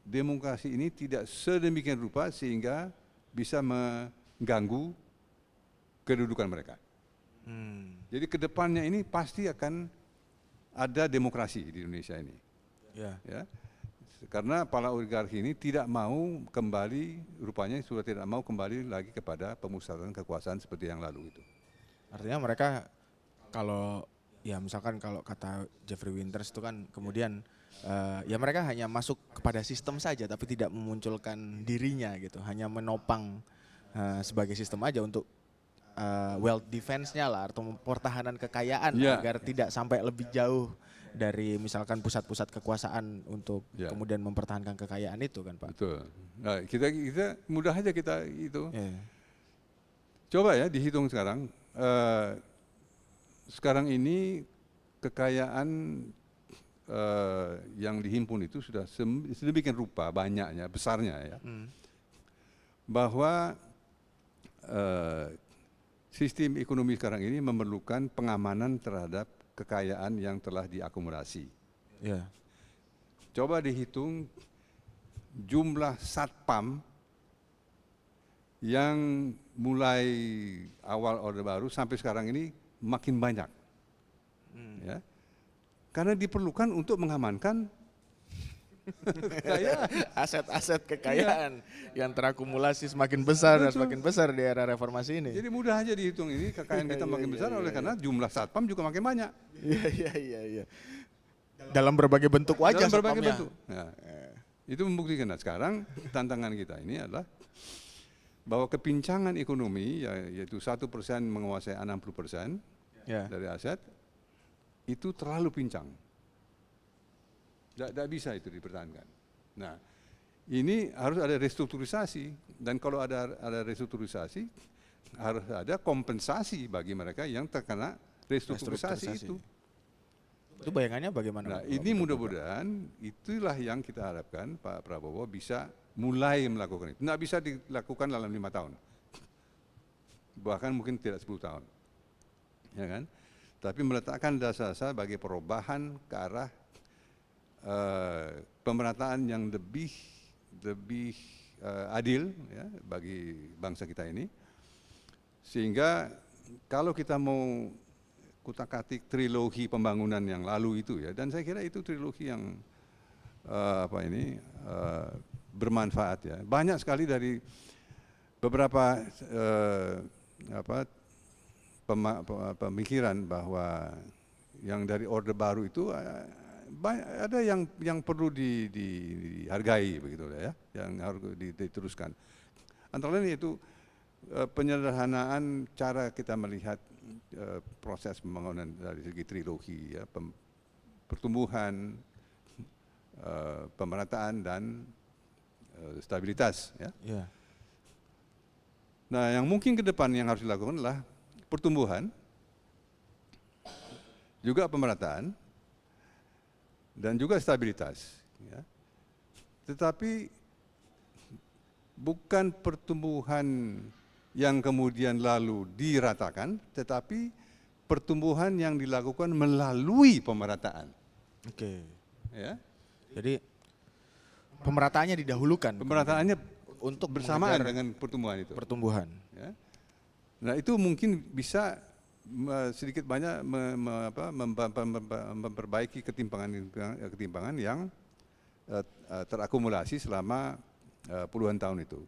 demokrasi ini tidak sedemikian rupa sehingga bisa mengganggu kedudukan mereka. Jadi kedepannya ini pasti akan ada demokrasi di Indonesia ini. Ya. Karena para oligarki ini tidak mau kembali, rupanya sudah tidak mau kembali lagi kepada pemusatan kekuasaan seperti yang lalu itu. Artinya mereka kalau ya misalkan kalau kata Jeffrey Winters itu kan kemudian ya mereka hanya masuk kepada sistem saja tapi tidak memunculkan dirinya gitu, hanya menopang sebagai sistem aja untuk wealth defense-nya lah atau pertahanan kekayaan agar tidak sampai lebih jauh dari misalkan pusat-pusat kekuasaan untuk kemudian mempertahankan kekayaan itu kan Pak. Betul. Nah, kita mudah aja kita itu. Coba ya dihitung sekarang. Sekarang ini kekayaan yang dihimpun itu sudah sedemikian rupa banyaknya, besarnya ya, bahwa sistem ekonomi sekarang ini memerlukan pengamanan terhadap kekayaan yang telah diakumulasi. Coba dihitung jumlah satpam yang mulai awal Orde Baru sampai sekarang ini makin banyak. Ya. Karena diperlukan untuk mengamankan aset-aset kekayaan yang terakumulasi semakin besar dan semakin besar di era reformasi ini. Jadi mudah aja dihitung ini kekayaan kita makin besar oleh karena jumlah satpam juga makin banyak. Iya. Dalam berbagai bentuk wajah. Dalam berbagai bentuk. Nah, itu membuktikan. Nah, sekarang tantangan kita ini adalah bahwa kepincangan ekonomi yaitu 1% menguasai 60% Ya. dari aset itu terlalu pincang. Tidak bisa itu dipertahankan. Nah, ini harus ada restrukturisasi, dan kalau ada restrukturisasi harus ada kompensasi bagi mereka yang terkena restrukturisasi itu. Itu bayangannya bagaimana? Nah, ini mudah-mudahan itulah yang kita harapkan Pak Prabowo bisa mulai melakukan itu. Tidak bisa dilakukan dalam 5 tahun, bahkan mungkin tidak 10 tahun, ya kan? Tapi meletakkan dasar-dasar bagi perubahan ke arah pemerataan yang lebih adil ya bagi bangsa kita ini, sehingga kalau kita mau kutak-katik trilogi pembangunan yang lalu itu ya, dan saya kira itu trilogi yang bermanfaat ya. Banyak sekali dari beberapa pemikiran bahwa yang dari Orde Baru itu ada yang perlu dihargai begitu ya, yang harus diteruskan. Antara lain itu penyederhanaan cara kita melihat proses pembangunan dari segi trilogi ya, pertumbuhan, pemerataan dan stabilitas ya. Ya. Nah, yang mungkin ke depan yang harus dilakukan adalah pertumbuhan, juga pemerataan, dan juga stabilitas. Ya. Tetapi bukan pertumbuhan yang kemudian lalu diratakan, tetapi pertumbuhan yang dilakukan melalui pemerataan. Oke. Ya. Jadi pemerataannya didahulukan. Pemeratannya untuk bersamaan dengan pertumbuhan itu. Pertumbuhan. Ya. Nah, itu mungkin bisa sedikit banyak memperbaiki ketimpangan yang terakumulasi selama puluhan tahun itu.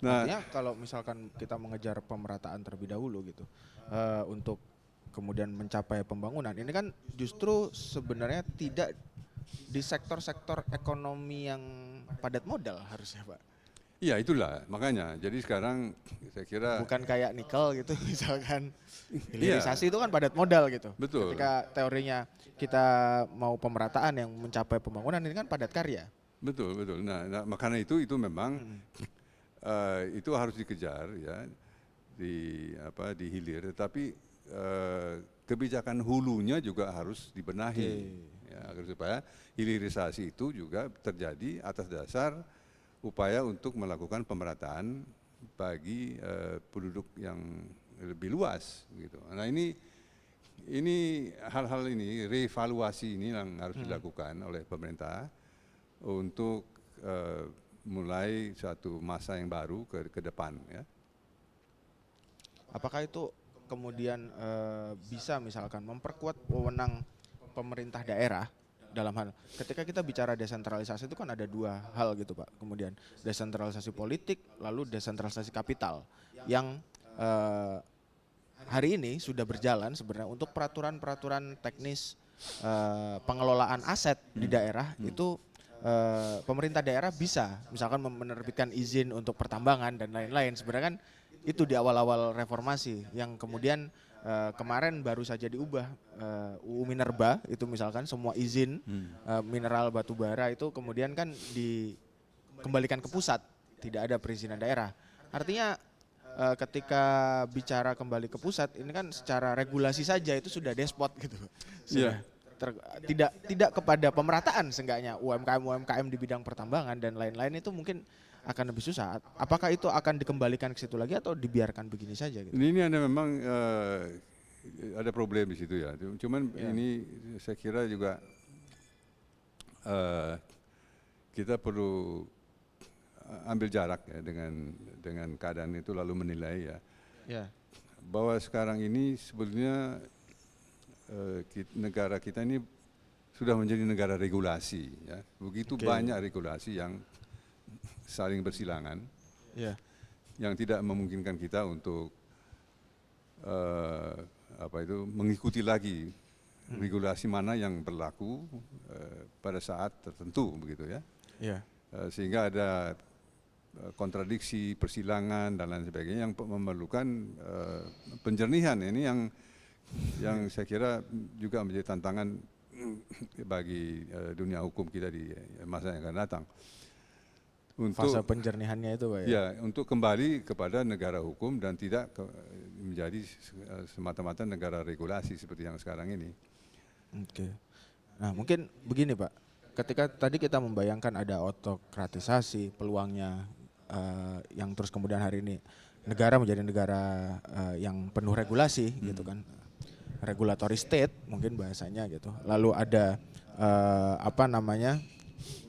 Nah, artinya kalau misalkan kita mengejar pemerataan terlebih dahulu gitu, untuk kemudian mencapai pembangunan, ini kan justru sebenarnya tidak di sektor-sektor ekonomi yang padat modal harusnya, Pak. Iya, itulah makanya. Jadi sekarang saya kira bukan kayak nikel gitu misalkan hilirisasi itu kan padat modal gitu. Betul. Ketika teorinya kita mau pemerataan yang mencapai pembangunan, ini kan padat karya. Betul. Nah makanya itu memang itu harus dikejar ya di hilir. Tapi kebijakan hulunya juga harus dibenahi ya, agar supaya hilirisasi itu juga terjadi atas dasar upaya untuk melakukan pemerataan bagi penduduk yang lebih luas gitu. Nah, ini hal-hal ini, reevaluasi ini yang harus dilakukan oleh pemerintah untuk mulai satu masa yang baru ke depan ya. Apakah itu kemudian bisa misalkan memperkuat wewenang pemerintah daerah dalam hal ketika kita bicara desentralisasi itu kan ada dua hal gitu Pak. Kemudian desentralisasi politik lalu desentralisasi kapital yang hari ini sudah berjalan sebenarnya untuk peraturan-peraturan teknis pengelolaan aset di daerah itu pemerintah daerah bisa misalkan menerbitkan izin untuk pertambangan dan lain-lain. Sebenarnya kan itu di awal-awal reformasi yang kemudian kemarin baru saja diubah UU Minerba itu misalkan semua izin mineral batu bara itu kemudian kan dikembalikan ke pusat, tidak ada perizinan daerah. Artinya ketika bicara kembali ke pusat ini kan secara regulasi saja itu sudah despot gitu. Sudah tidak kepada pemerataan seenggaknya UMKM di bidang pertambangan dan lain-lain itu mungkin akan lebih susah. Apakah itu akan dikembalikan ke situ lagi atau dibiarkan begini saja gitu? Ini ada memang ada problem di situ ya. Cuman ini saya kira juga kita perlu ambil jarak ya dengan keadaan itu lalu menilai ya. Bahwa sekarang ini sebetulnya negara kita ini sudah menjadi negara regulasi ya. Begitu banyak regulasi yang saling bersilangan, yang tidak memungkinkan kita untuk mengikuti lagi regulasi mana yang berlaku pada saat tertentu begitu ya. Sehingga ada kontradiksi, persilangan dan lain sebagainya yang memerlukan penjernihan. Ini yang saya kira juga menjadi tantangan bagi dunia hukum kita di masa yang akan datang. Fase penjernihannya itu Pak ya? Ya, untuk kembali kepada negara hukum dan tidak menjadi semata-mata negara regulasi seperti yang sekarang ini. Oke. Nah mungkin begini Pak, ketika tadi kita membayangkan ada otokratisasi peluangnya yang terus kemudian hari ini negara menjadi negara yang penuh regulasi gitu kan, regulatory state mungkin bahasanya gitu. Lalu ada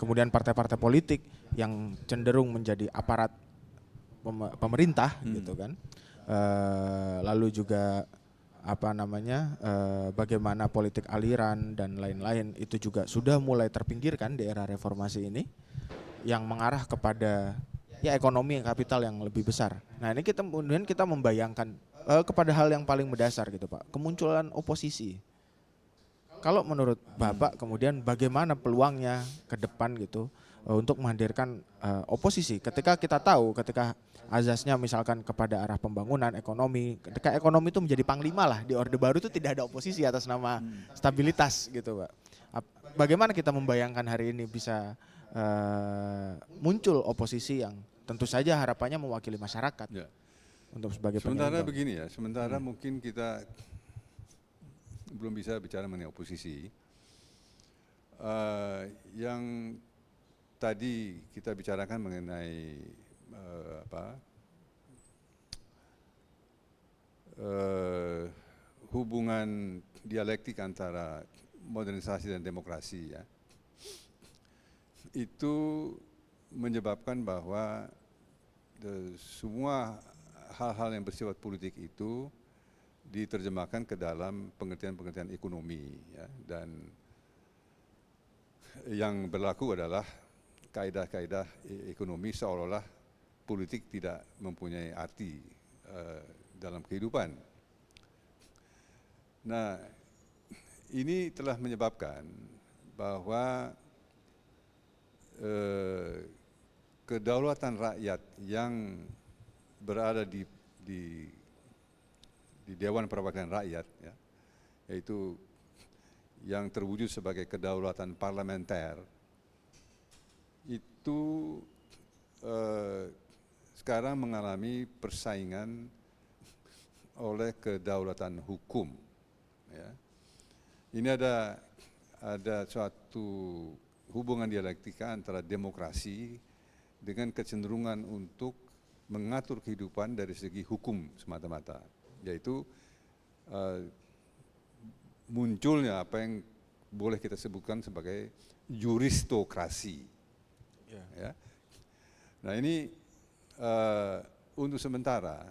kemudian partai-partai politik yang cenderung menjadi aparat pemerintah gitu kan. Lalu juga bagaimana politik aliran dan lain-lain itu juga sudah mulai terpinggirkan di era reformasi ini yang mengarah kepada ya ekonomi yang kapital yang lebih besar. Nah ini kemudian kita membayangkan kepada hal yang paling mendasar gitu Pak, kemunculan oposisi. Kalau menurut Bapak kemudian bagaimana peluangnya ke depan gitu untuk menghadirkan oposisi ketika kita tahu ketika azasnya misalkan kepada arah pembangunan ekonomi, ketika ekonomi itu menjadi panglima lah di Orde Baru itu tidak ada oposisi atas nama stabilitas gitu Pak. Bagaimana kita membayangkan hari ini bisa muncul oposisi yang tentu saja harapannya mewakili masyarakat Ya. untuk sebagai Sementara penyeimbang. begini ya, sementara mungkin kita belum bisa bicara mengenai oposisi. Yang tadi kita bicarakan mengenai hubungan dialektik antara modernisasi dan demokrasi ya, itu menyebabkan bahwa semua hal-hal yang bersifat politik itu diterjemahkan ke dalam pengertian-pengertian ekonomi ya, dan yang berlaku adalah kaedah-kaedah ekonomi seolah-olah politik tidak mempunyai arti dalam kehidupan. Nah, ini telah menyebabkan bahwa kedaulatan rakyat yang berada di Dewan Perwakilan Rakyat, ya, yaitu yang terwujud sebagai kedaulatan parlementer, itu sekarang mengalami persaingan oleh kedaulatan hukum. Ya. Ini ada suatu hubungan dialektika antara demokrasi dengan kecenderungan untuk mengatur kehidupan dari segi hukum semata-mata, yaitu munculnya apa yang boleh kita sebutkan sebagai juristokrasi. Ya. Nah ini untuk sementara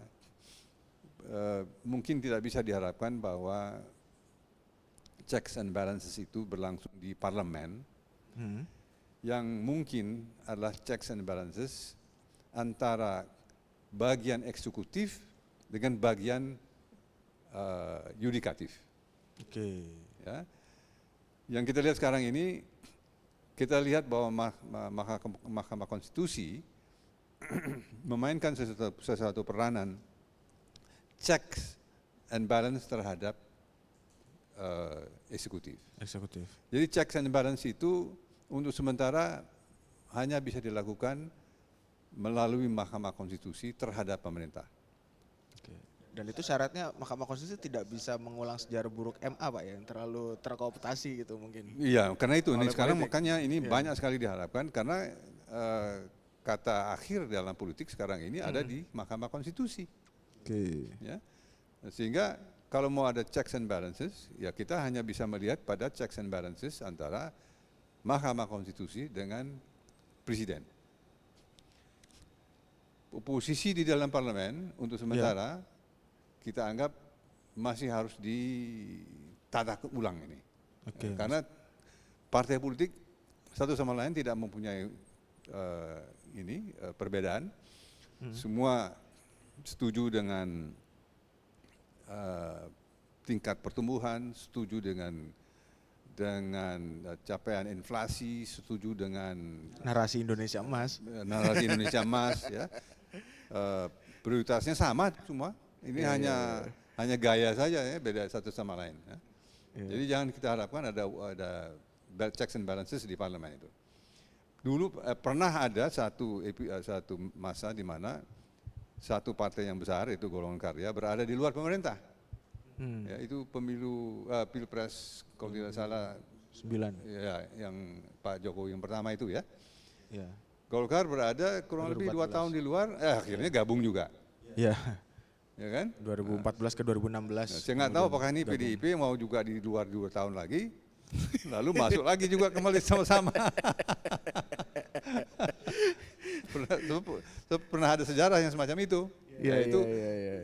mungkin tidak bisa diharapkan bahwa checks and balances itu berlangsung di parlemen. Yang mungkin adalah checks and balances antara bagian eksekutif dengan bagian yudikatif. Oke. Ya. Yang kita lihat sekarang ini, kita lihat bahwa Mahkamah Konstitusi memainkan sesuatu peranan checks and balance terhadap eksekutif. Jadi checks and balance itu untuk sementara hanya bisa dilakukan melalui Mahkamah Konstitusi terhadap pemerintah. Oke. Dan itu syaratnya Mahkamah Konstitusi tidak bisa mengulang sejarah buruk MA Pak ya, yang terlalu terkooptasi gitu mungkin. Iya, karena itu ini sekarang politik. makanya ini banyak sekali diharapkan karena kata akhir dalam politik sekarang ini ada di Mahkamah Konstitusi. Oke. Ya. Sehingga kalau mau ada checks and balances, ya kita hanya bisa melihat pada checks and balances antara Mahkamah Konstitusi dengan Presiden. Posisi di dalam parlemen untuk sementara kita anggap masih harus ditata ulang ini. Karena partai politik satu sama lain tidak mempunyai perbedaan. Semua setuju dengan tingkat pertumbuhan, setuju dengan dengan capaian inflasi, setuju dengan Narasi Indonesia Emas. narasi Indonesia Emas, ya. Prioritasnya sama semua. Ini hanya gaya saja ya, beda satu sama lain. Ya. Jadi jangan kita harapkan ada checks and balances di parlemen itu. Dulu pernah ada satu masa di mana satu partai yang besar, itu Golongan Karya, berada di luar pemerintah. Ya, itu pemilu Pilpres kalau tidak salah 9. ya, yang Pak Jokowi yang pertama itu ya. Ya. Golkar berada kurang lebih 2 tahun di luar, akhirnya gabung juga. Ya. Ya kan? 2014 ke 2016. Saya nggak tahu apakah ini PDIP mau juga di luar 2 tahun lagi, lalu masuk lagi juga kembali sama-sama. Pernah ada sejarah yang semacam itu.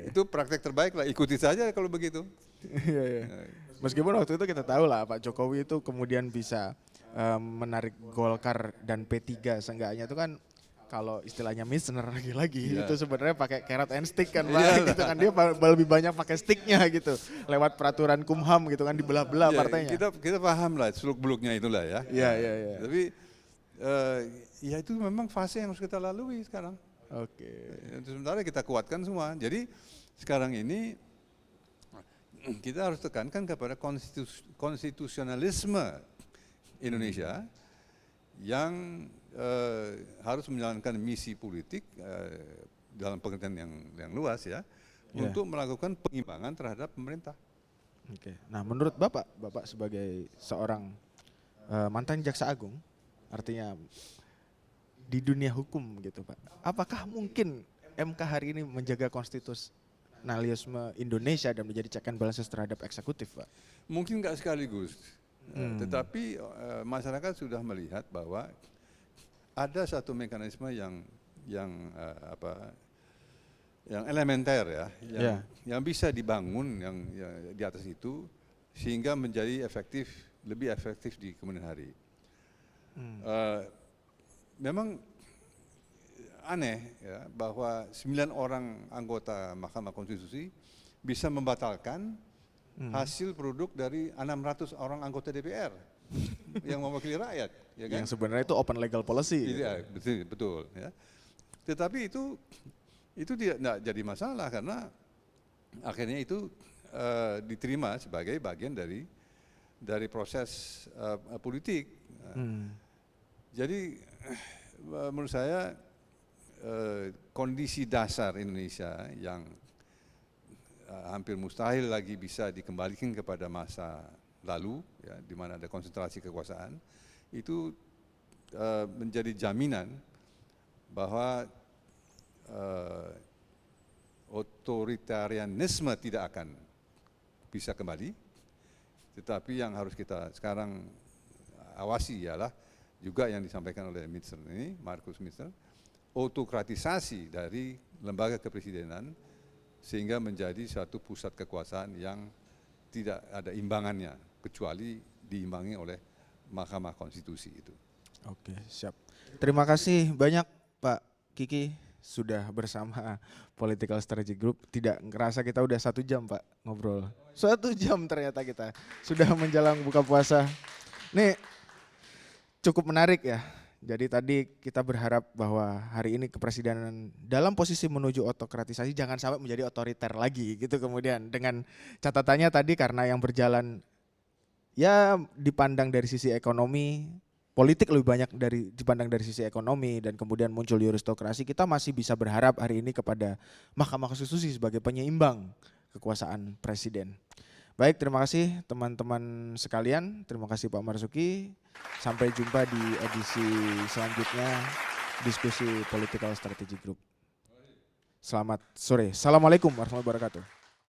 Itu praktek terbaik lah, ikuti saja kalau begitu. Meskipun waktu itu kita tahu lah Pak Jokowi itu kemudian bisa menarik Golkar dan P3 seenggaknya itu kan kalau istilahnya Misner lagi-lagi itu sebenarnya pakai carrot and stick kan Pak, gitu kan dia lebih banyak pakai sticknya gitu lewat peraturan Kumham gitu kan dibelah-belah partainya. Kita paham lah seluk-beluknya itulah ya. Iya. Tapi ya itu memang fase yang harus kita lalui sekarang. Oke. Sementara kita kuatkan semua. Jadi sekarang ini kita harus tekankan kepada konstitusionalisme Indonesia yang harus menjalankan misi politik dalam pengertian yang luas ya, untuk melakukan pengimbangan terhadap pemerintah. Oke. Nah, menurut Bapak sebagai seorang mantan jaksa agung, artinya di dunia hukum gitu Pak, apakah mungkin MK hari ini menjaga konstitusionalisme Indonesia dan menjadi check and balances terhadap eksekutif Pak? Mungkin nggak sekaligus, tetapi masyarakat sudah melihat bahwa ada satu mekanisme yang elementer ya, yang bisa dibangun yang di atas itu sehingga menjadi lebih efektif di kemudian hari. Memang aneh ya bahwa 9 orang anggota Mahkamah Konstitusi bisa membatalkan hasil produk dari 600 orang anggota DPR yang mewakili rakyat, ya kan? Yang sebenarnya itu open legal policy. Iya, betul. Ya. Tetapi itu tidak jadi masalah karena akhirnya itu diterima sebagai bagian dari proses politik. Jadi menurut saya kondisi dasar Indonesia yang hampir mustahil lagi bisa dikembalikan kepada masa lalu, ya, di mana ada konsentrasi kekuasaan, itu menjadi jaminan bahwa otoritarianisme tidak akan bisa kembali, tetapi yang harus kita sekarang awasi ialah juga yang disampaikan oleh Markus Mitscher, autokratisasi dari lembaga kepresidenan sehingga menjadi suatu pusat kekuasaan yang tidak ada imbangannya kecuali diimbangi oleh Mahkamah Konstitusi itu. Oke, siap. Terima kasih banyak Pak Kiki sudah bersama Political Strategy Group. Tidak ngerasa kita udah 1 jam Pak ngobrol. 1 jam ternyata kita sudah menjelang buka puasa. Nih cukup menarik ya. Jadi tadi kita berharap bahwa hari ini kepresidenan dalam posisi menuju otokratisasi jangan sampai menjadi otoriter lagi gitu, kemudian dengan catatannya tadi karena yang berjalan ya dipandang dari sisi ekonomi, politik lebih banyak dipandang dari sisi ekonomi dan kemudian muncul aristokrasi, kita masih bisa berharap hari ini kepada Mahkamah Konstitusi sebagai penyeimbang kekuasaan presiden. Baik, terima kasih teman-teman sekalian, terima kasih Pak Marzuki. Sampai jumpa di edisi selanjutnya diskusi Political Strategy Group. Selamat sore. Assalamualaikum warahmatullahi wabarakatuh.